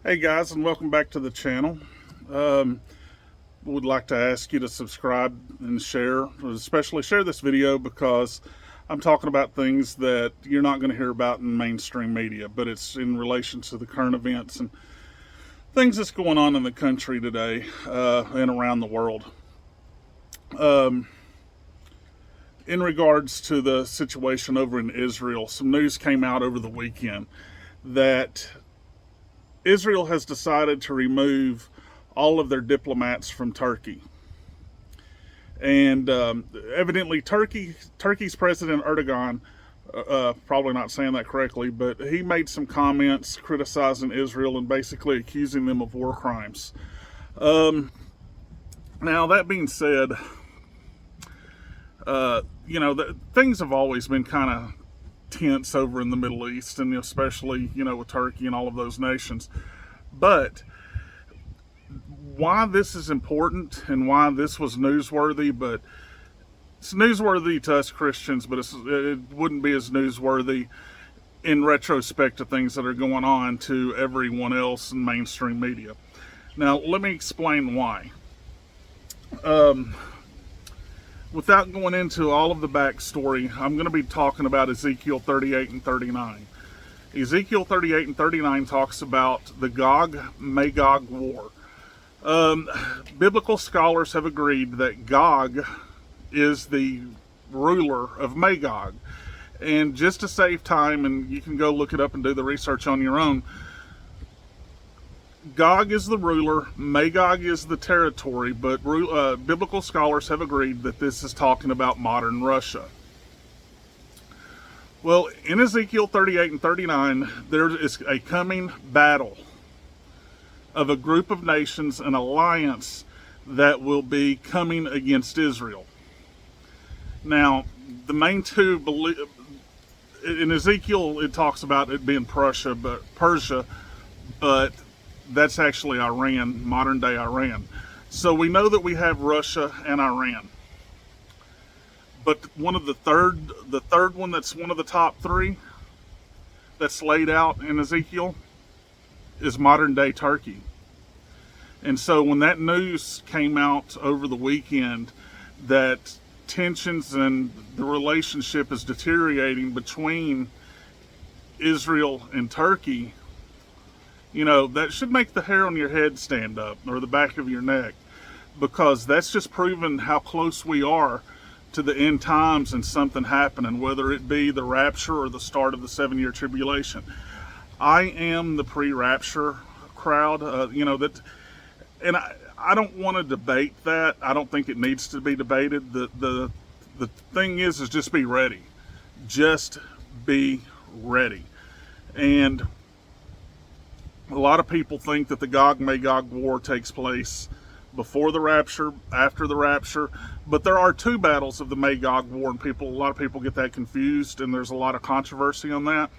Hey guys, and welcome back to the channel. Um, would like to ask you to subscribe and share, especially share this video because I'm talking about things that you're not going to hear about in mainstream media, but it's in relation to the current events and things that's going on in the country today and around the world. Um, in regards to the situation over in Israel, some news came out over the weekend that Israel has decided to remove all of their diplomats from Turkey. And evidently, Turkey's President Erdogan, probably not saying that correctly, but he made some comments criticizing Israel and basically accusing them of war crimes. Now, that being said, things have always been kind of tense over in the Middle East, and especially, with Turkey and all of those nations. But why this is important and why this was newsworthy, but it's newsworthy to us Christians, but it wouldn't be as newsworthy in retrospect to things that are going on to everyone else in mainstream media. Now, let me explain why. Without going into all of the backstory, I'm going to be talking about Ezekiel 38 and 39. Ezekiel 38 and 39 talks about the Gog-Magog war. Biblical scholars have agreed that Gog is the ruler of Magog. And just to save time, and you can go look it up and do the research on your own, Gog is the ruler, Magog is the territory, but biblical scholars have agreed that this is talking about modern Russia. Well, in Ezekiel 38 and 39, there is a coming battle of a group of nations, an alliance that will be coming against Israel. Now, the main two, in Ezekiel, it talks about it being Persia, but that's actually Iran, modern day Iran. So we know that we have Russia and Iran. But the third one that's one of the top three that's laid out in Ezekiel is modern day Turkey. And so when that news came out over the weekend that tensions and the relationship is deteriorating between Israel and Turkey, that should make the hair on your head stand up, or the back of your neck, because that's just proven how close we are to the end times and something happening, whether it be the rapture or the start of the 7-year tribulation. I am the pre-rapture crowd, and I don't want to debate that. I don't think it needs to be debated. The thing is just be ready. Just be ready. And a lot of people think that the Gog-Magog war takes place before the rapture, after the rapture, but there are two battles of the Magog war, and a lot of people get that confused, and there's a lot of controversy on that.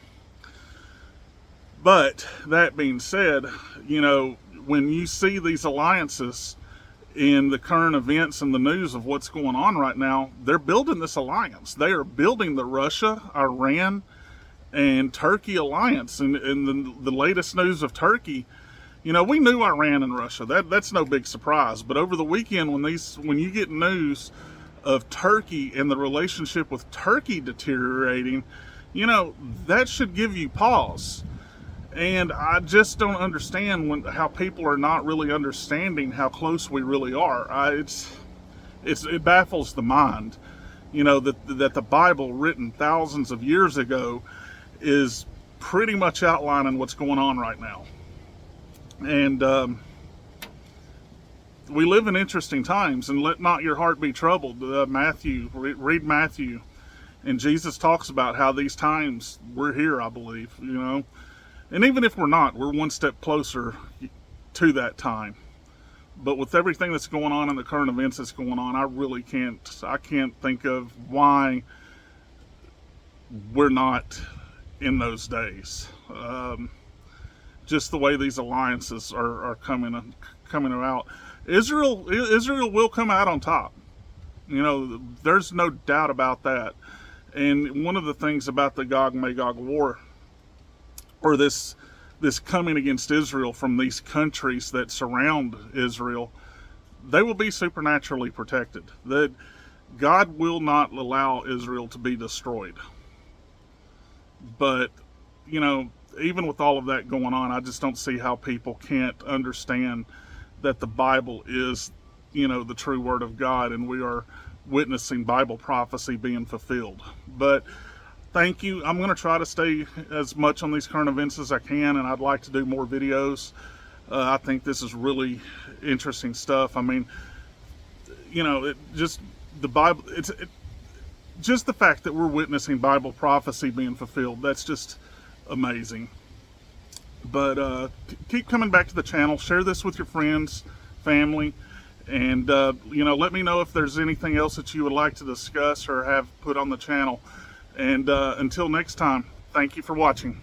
But that being said, when you see these alliances in the current events and the news of what's going on right now, they're building this alliance. They are building the Russia, Iran, and Turkey alliance. And the latest news of Turkey, we knew Iran and Russia. That's no big surprise. But over the weekend, when you get news of Turkey and the relationship with Turkey deteriorating, that should give you pause. And I just don't understand how people are not really understanding how close we really are. It baffles the mind, that the Bible, written thousands of years ago, is pretty much outlining what's going on right now. And we live in interesting times, and let not your heart be troubled. Read Matthew, and Jesus talks about how these times, we're here, I believe, And even if we're not, we're one step closer to that time. But with everything that's going on and the current events that's going on, I can't think of why we're not in those days. Just the way these alliances are coming about. Israel will come out on top. There's no doubt about that. And one of the things about the Gog-Magog war, or this this coming against Israel from these countries that surround Israel, they will be supernaturally protected. That God will not allow Israel to be destroyed. But, you know, even with all of that going on, I just don't see how people can't understand that the Bible is, you know, the true word of God, and we are witnessing Bible prophecy being fulfilled. But thank you. I'm going to try to stay as much on these current events as I can, and I'd like to do more videos. I think this is really interesting stuff. I mean, you know, just the Bible, just the fact that we're witnessing Bible prophecy being fulfilled, that's just amazing. But keep coming back to the channel. Share this with your friends, family, and you know, let me know if there's anything else that you would like to discuss or have put on the channel. And until next time, thank you for watching.